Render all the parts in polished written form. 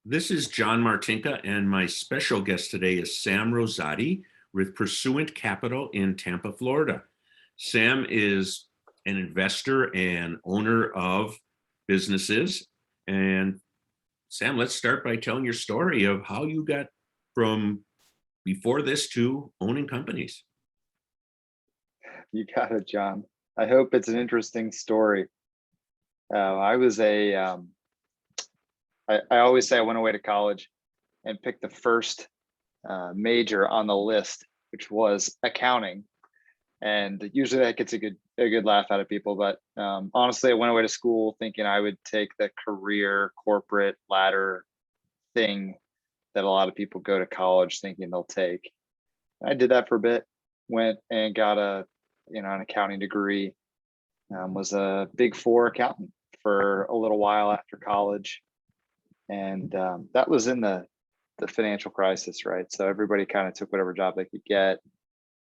This is John Martinka, and my special guest today is Sam Rosati with Pursuant Capital in Tampa, Florida. Sam is an investor and owner of businesses. And Sam, let's start by telling your story of how you got from before this to owning companies. You got it, John. I hope it's an interesting story. I was I always say I went away to college and picked the first major on the list, which was accounting. And usually that gets a good laugh out of people. But honestly, I went away to school thinking I would take the career corporate ladder thing that a lot of people go to college thinking they'll take. I did that for a bit, went and got an accounting degree, was a big four accountant for a little while after college. And that was in the financial crisis, right? So everybody kind of took whatever job they could get.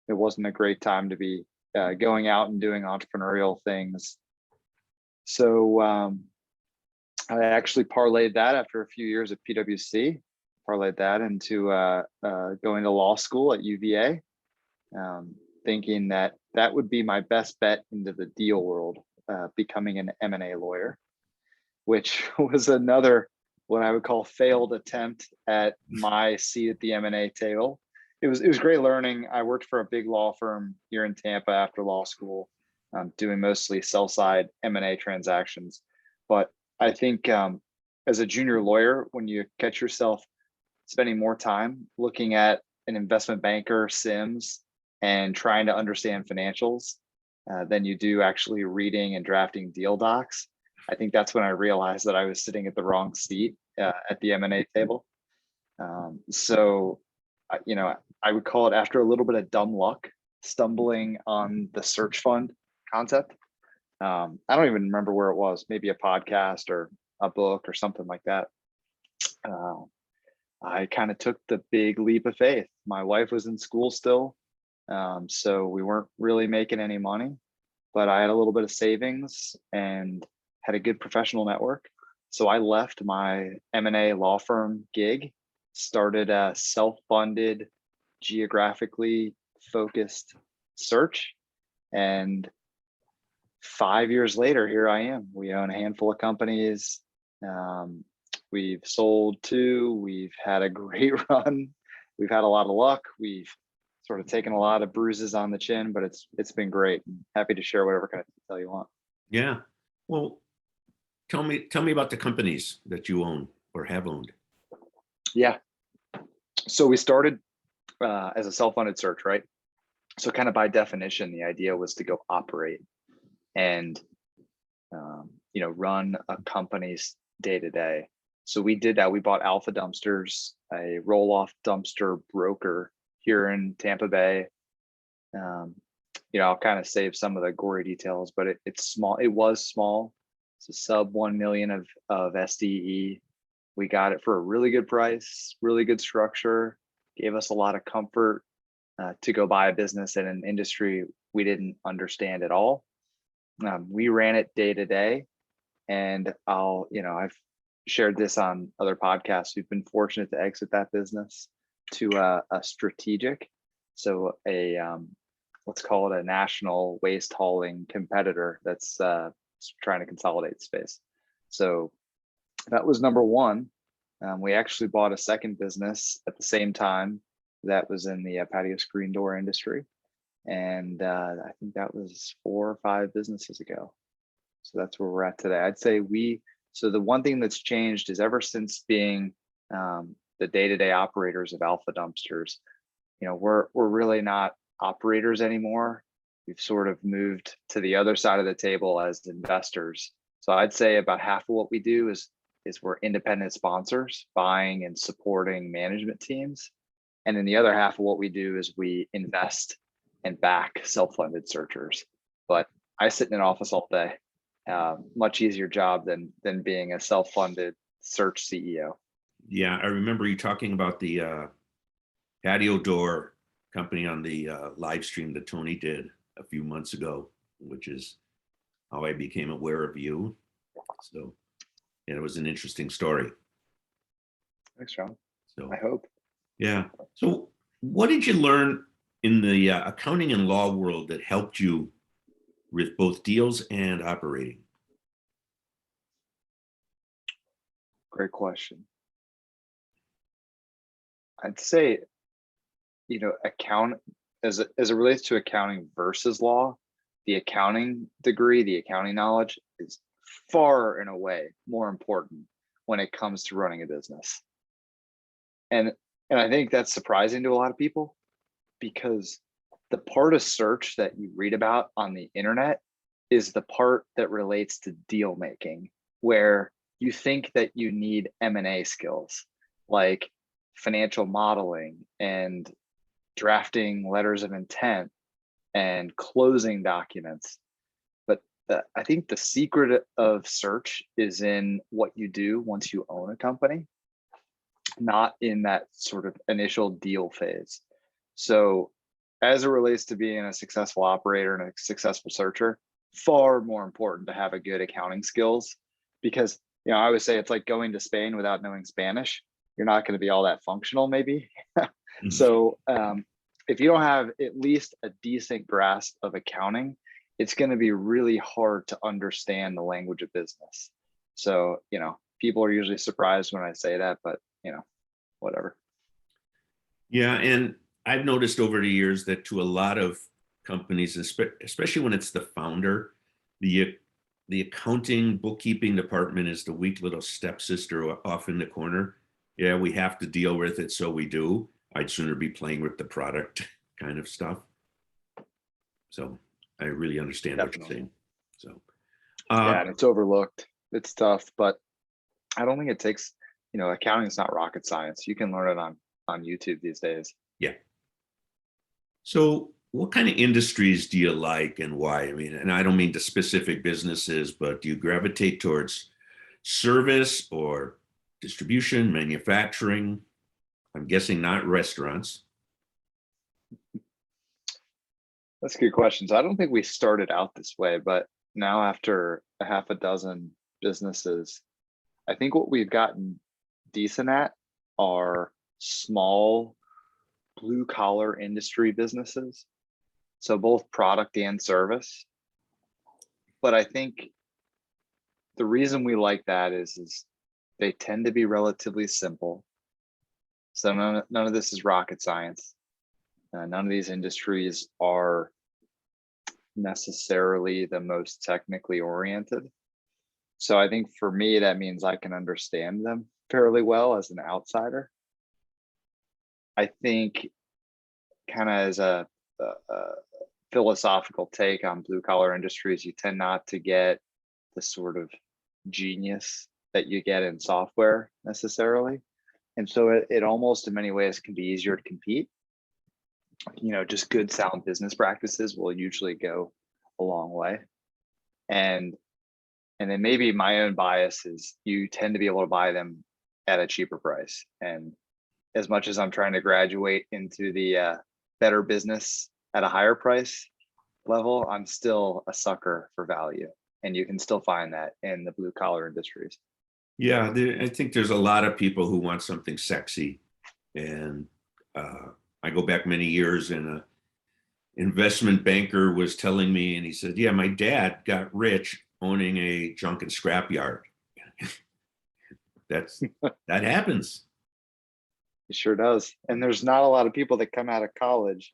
It wasn't a great time to be going out and doing entrepreneurial things. So I actually parlayed that after a few years at PwC, parlayed that into going to law school at UVA, thinking that would be my best bet into the deal world, becoming an M&A lawyer, which was another what I would call failed attempt at my seat at the M&A table. It was great learning. I worked for a big law firm here in Tampa after law school, doing mostly sell side M&A transactions. But I think as a junior lawyer, when you catch yourself spending more time looking at an investment banker, Sims, and trying to understand financials than you do actually reading and drafting deal docs, I think that's when I realized that I was sitting at the wrong seat at the M&A table. So, I would call it, after a little bit of dumb luck, stumbling on the search fund concept. I don't even remember where it was, maybe a podcast or a book or something like that. I kind of took the big leap of faith. My wife was in school still, so we weren't really making any money, but I had a little bit of savings and had a good professional network. So I left my M&A law firm gig, started a self-funded, geographically focused search. And 5 years later, here I am. We own a handful of companies. We've sold two. We've had a great run. We've had a lot of luck. We've sort of taken a lot of bruises on the chin, but it's been great. I'm happy to share whatever kind of detail you want. Yeah. Well, tell me about the companies that you own or have owned. Yeah. So we started as a self-funded search, right? So kind of by definition, the idea was to go operate and run a company's day to day. So we did that. We bought Alpha Dumpsters, a roll-off dumpster broker here in Tampa Bay. I'll kind of save some of the gory details, but it's small. It was small. It's a sub 1 million of SDE. We got it for a really good price, really good structure, gave us a lot of comfort to go buy a business in an industry we didn't understand at all. We ran it day to day, and I've shared this on other podcasts. We've been fortunate to exit that business to a strategic, so let's call it a national waste hauling competitor that's trying to consolidate space. So that was number one. We actually bought a second business at the same time that was in the patio screen door industry. And I think that was 4 or 5 businesses ago. So that's where we're at today. I'd say so the one thing that's changed is, ever since being the day-to-day operators of Alpha Dumpsters, we're really not operators anymore. We've sort of moved to the other side of the table as investors. So I'd say about half of what we do is we're independent sponsors, buying and supporting management teams. And then the other half of what we do is we invest and back self-funded searchers. But I sit in an office all day. Much easier job than being a self-funded search CEO. Yeah, I remember you talking about the patio door company on the live stream that Tony did a few months ago, which is how I became aware of you. So, yeah, it was an interesting story. Thanks, John. I So, hope. yeah. So, what did you learn in the accounting and law world that helped you with both deals and operating? Great question. I'd say, account as it relates to accounting versus law, the accounting degree, the accounting knowledge is far and away more important when it comes to running a business. And I think that's surprising to a lot of people because the part of search that you read about on the internet is the part that relates to deal making, where you think that you need M&A skills like financial modeling and drafting letters of intent and closing documents. But I think the secret of search is in what you do once you own a company, not in that sort of initial deal phase. So as it relates to being a successful operator and a successful searcher, far more important to have a good accounting skills because, I always say it's like going to Spain without knowing Spanish. You're not going to be all that functional maybe. So if you don't have at least a decent grasp of accounting, it's going to be really hard to understand the language of business. So, people are usually surprised when I say that, but whatever. Yeah, and I've noticed over the years that to a lot of companies, especially when it's the founder, the accounting bookkeeping department is the weak little stepsister off in the corner. Yeah, we have to deal with it, so we do. I'd sooner be playing with the product kind of stuff. So I really understand what you're Definitely. saying. So Yeah, and it's overlooked. It's tough, but I don't think it takes, accounting is not rocket science. You can learn it on YouTube these days. yeah. So what kind of industries do you like and why? I mean, and I don't mean to specific businesses, but do you gravitate towards service or distribution, manufacturing? I'm guessing not restaurants. That's a good question. So I don't think we started out this way, but now after a half a dozen businesses, I think what we've gotten decent at are small blue collar industry businesses. So both product and service. But I think the reason we like that is they tend to be relatively simple. So none of this is rocket science. None of these industries are necessarily the most technically oriented. So I think for me, that means I can understand them fairly well as an outsider. I think kind of as a philosophical take on blue collar industries, you tend not to get the sort of genius that you get in software necessarily. And so it almost in many ways can be easier to compete. Just good sound business practices will usually go a long way. And then maybe my own bias is you tend to be able to buy them at a cheaper price. And as much as I'm trying to graduate into the better business at a higher price level, I'm still a sucker for value. And you can still find that in the blue collar industries. Yeah, I think there's a lot of people who want something sexy. And I go back many years and an investment banker was telling me, and he said, yeah, my dad got rich owning a junk and scrap yard. That happens. It sure does. And there's not a lot of people that come out of college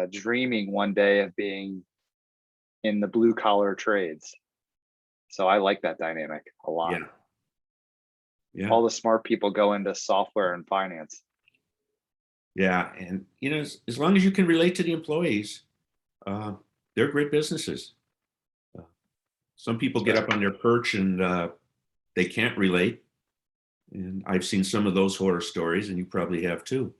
dreaming one day of being in the blue collar trades. So I like that dynamic a lot. Yeah. Yeah. All the smart people go into software and finance. Yeah. And, as long as you can relate to the employees, they're great businesses. Some people get up on their perch and they can't relate. And I've seen some of those horror stories, and you probably have too.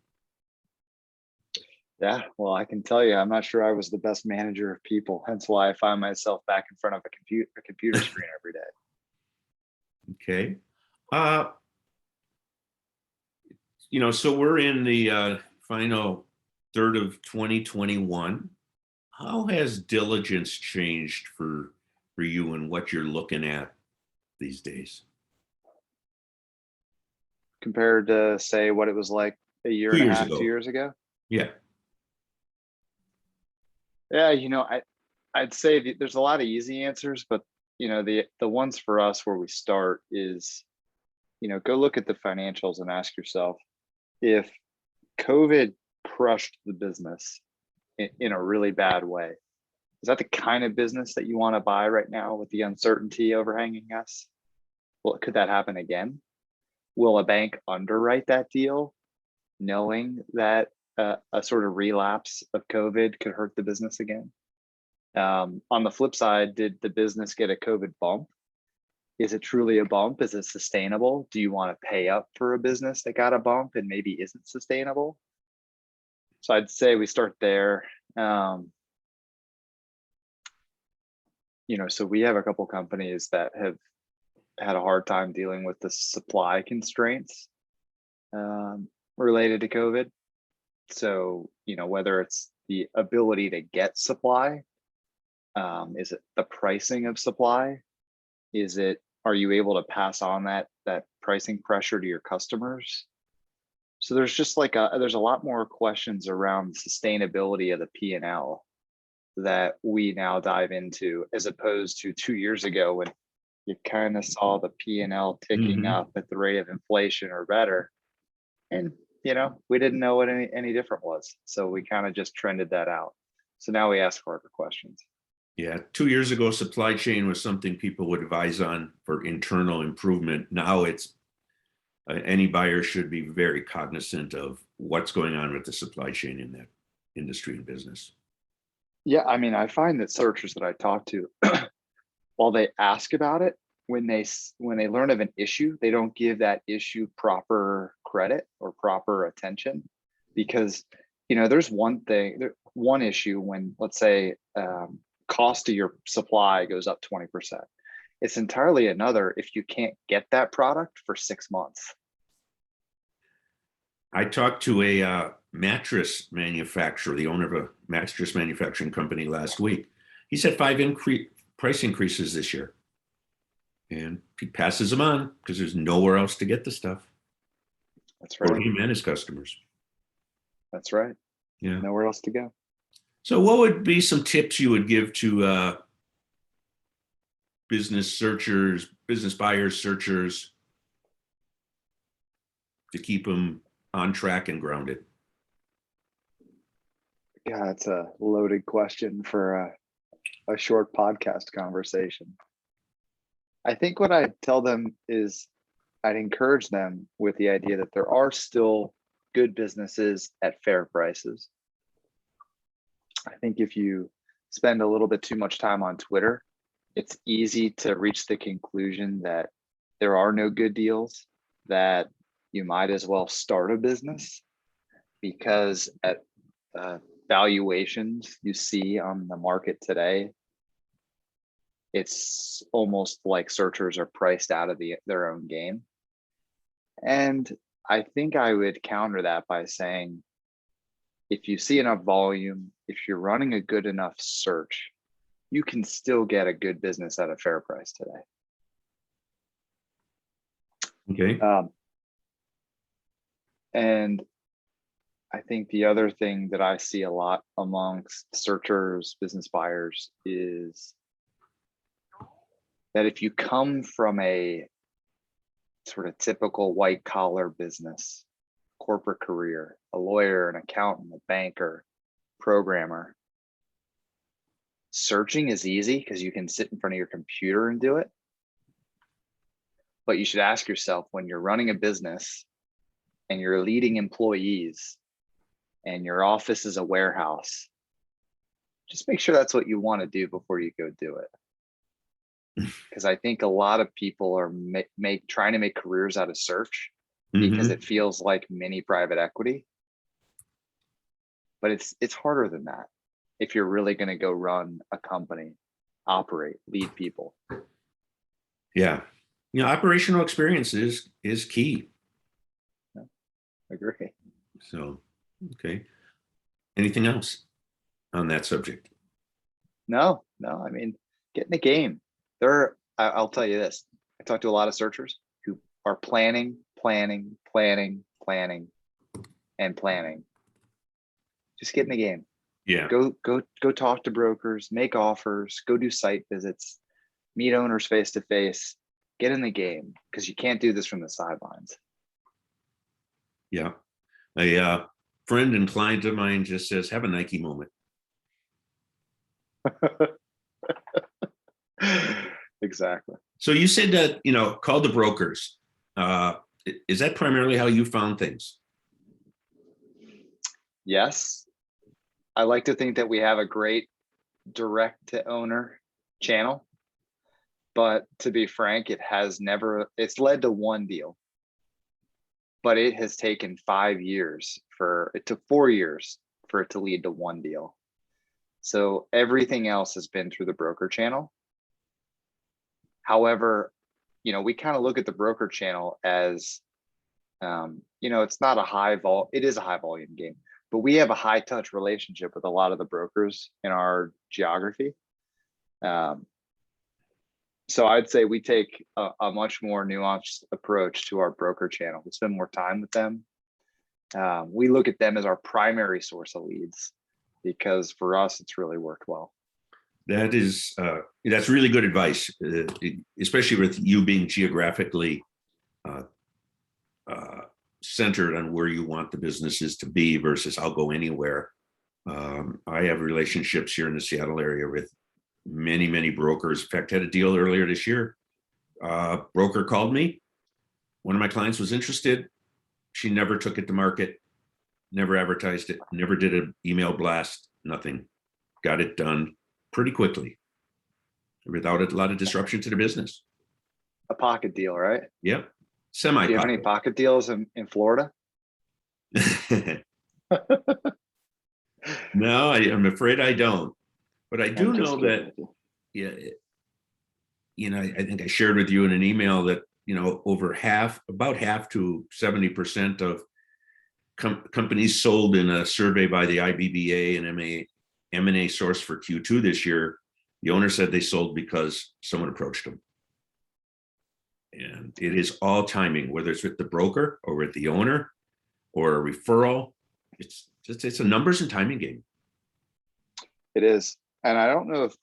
Yeah, well, I can tell you, I'm not sure I was the best manager of people. Hence why I find myself back in front of a computer screen every day. Okay. So we're in the final third of 2021. How has diligence changed for you and what you're looking at these days? compared to say what it was like a year 2 and a years half, ago. 2 years ago? Yeah. Yeah, I'd say there's a lot of easy answers, but the ones for us where we start is, go look at the financials and ask yourself, if COVID crushed the business in a really bad way, is that the kind of business that you want to buy right now with the uncertainty overhanging us? Well, could that happen again? Will a bank underwrite that deal knowing that a sort of relapse of COVID could hurt the business again? On the flip side, did the business get a COVID bump? Is it truly a bump? Is it sustainable? Do you want to pay up for a business that got a bump and maybe isn't sustainable? So I'd say we start there. So we have a couple companies that have had a hard time dealing with the supply constraints related to COVID. So, whether it's the ability to get supply, is it the pricing of supply? Are you able to pass on that pricing pressure to your customers? So there's just there's a lot more questions around sustainability of the P&L that we now dive into, as opposed to 2 years ago when you kind of saw the P&L ticking up at the rate of inflation or better. And, we didn't know what any different was. So we kind of just trended that out. So now we ask harder questions. Yeah. 2 years ago, supply chain was something people would advise on for internal improvement. Now it's any buyer should be very cognizant of what's going on with the supply chain in that industry and business. Yeah. I mean, I find that searchers that I talk to, while they ask about it, when they learn of an issue, they don't give that issue proper credit or proper attention, because there's one issue when, let's say, cost of your supply goes up 20%. It's entirely another if you can't get that product for 6 months. I talked to a mattress manufacturer, the owner of a mattress manufacturing company, last week. He said 5 price increases this year. And he passes them on because there's nowhere else to get the stuff. That's right. For him and his customers. That's right. Yeah. Nowhere else to go. So what would be some tips you would give to business searchers, business buyers, searchers, to keep them on track and grounded? Yeah, that's a loaded question for a short podcast conversation. I think what I'd tell them is I'd encourage them with the idea that there are still good businesses at fair prices. I think if you spend a little bit too much time on Twitter, it's easy to reach the conclusion that there are no good deals, that you might as well start a business, because at valuations you see on the market today, it's almost like searchers are priced out of their own game. And I think I would counter that by saying, if you see enough volume, if you're running a good enough search, you can still get a good business at a fair price today. Okay. And I think the other thing that I see a lot amongst searchers, business buyers, is that if you come from a sort of typical white collar business, corporate career, a lawyer, an accountant, a banker, programmer, searching is easy because you can sit in front of your computer and do it. But you should ask yourself, when you're running a business and you're leading employees and your office is a warehouse, just make sure that's what you want to do before you go do it. Because I think a lot of people are trying to make careers out of search because it feels like mini private equity. But it's harder than that if you're really going to go run a company, operate, lead people. Yeah. Operational experience is key. Yeah, I agree. So, okay. Anything else on that subject? No. I mean, get in the game. I'll tell you this. I talk to a lot of searchers who are planning planning, planning, planning, and planning. Just get in the game. Yeah. Go talk to brokers, make offers, go do site visits, meet owners face to face, get in the game, because you can't do this from the sidelines. Yeah. A friend and client of mine just says, have a Nike moment. Exactly. So you said that, call the brokers. Is that primarily how you found things? Yes. I like to think that we have a great direct to owner channel, but to be frank, it's led to one deal, but it has taken 5 years it took 4 years for it to lead to one deal. So everything else has been through the broker channel. However, we kind of look at the broker channel as, it's not it is a high volume game, but we have a high touch relationship with a lot of the brokers in our geography. So I'd say we take a much more nuanced approach to our broker channel. We spend more time with them. We look at them as our primary source of leads, because for us, it's really worked well. That's really good advice, especially with you being geographically centered on where you want the businesses to be versus I'll go anywhere. I have relationships here in the Seattle area with many, many brokers. In fact, I had a deal earlier this year. Broker called me. One of my clients was interested. She never took it to market, never advertised it, never did an email blast, nothing. Got it done pretty quickly without a lot of disruption to the business. A pocket deal, right? Yep. Do you have any pocket deals in Florida? No, I'm afraid I don't. But I do know that, yeah, I think I shared with you in an email that, about half to 70% of companies sold in a survey by the IBBA and M&A source for Q2 this year, the owner said they sold because someone approached them. And it is all timing, whether it's with the broker or with the owner or a referral. It's a numbers and timing game. It is. And I don't know if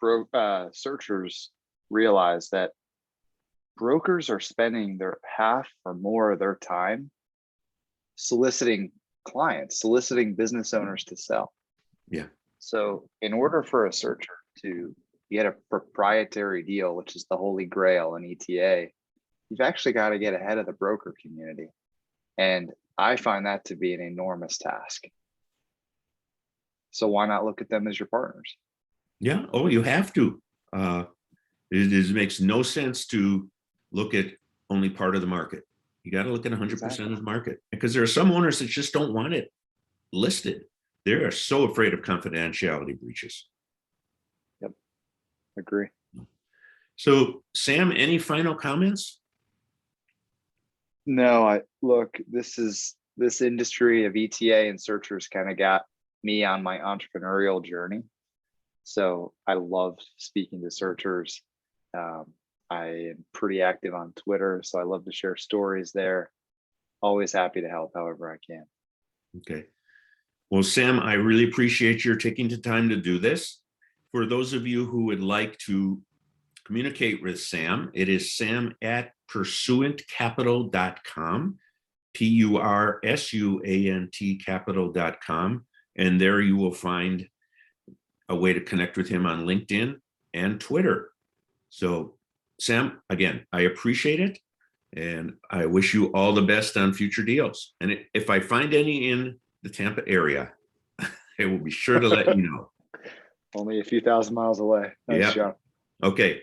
searchers realize that brokers are spending their half or more of their time soliciting clients, soliciting business owners to sell. Yeah. So in order for a searcher to get a proprietary deal, which is the holy grail in ETA, you've actually got to get ahead of the broker community. And I find that to be an enormous task. So why not look at them as your partners? Yeah. Oh, you have to. It makes no sense to look at only part of the market. You got to look at 100% of the market, because there are some owners that just don't want it listed. They are so afraid of confidentiality breaches. Yep. Agree. So, Sam, any final comments? No, this industry of ETA and searchers kind of got me on my entrepreneurial journey. So I love speaking to searchers. I am pretty active on Twitter, so I love to share stories there. Always happy to help however I can. Okay. Well, Sam, I really appreciate your taking the time to do this. For those of you who would like to communicate with Sam, it is sam@pursuantcapital.com, PURSUANT capital.com. And there you will find a way to connect with him on LinkedIn and Twitter. So, Sam, again, I appreciate it. And I wish you all the best on future deals. And if I find any in the Tampa area, I will be sure to let you know. Only a few thousand miles away. Thanks, John. Okay.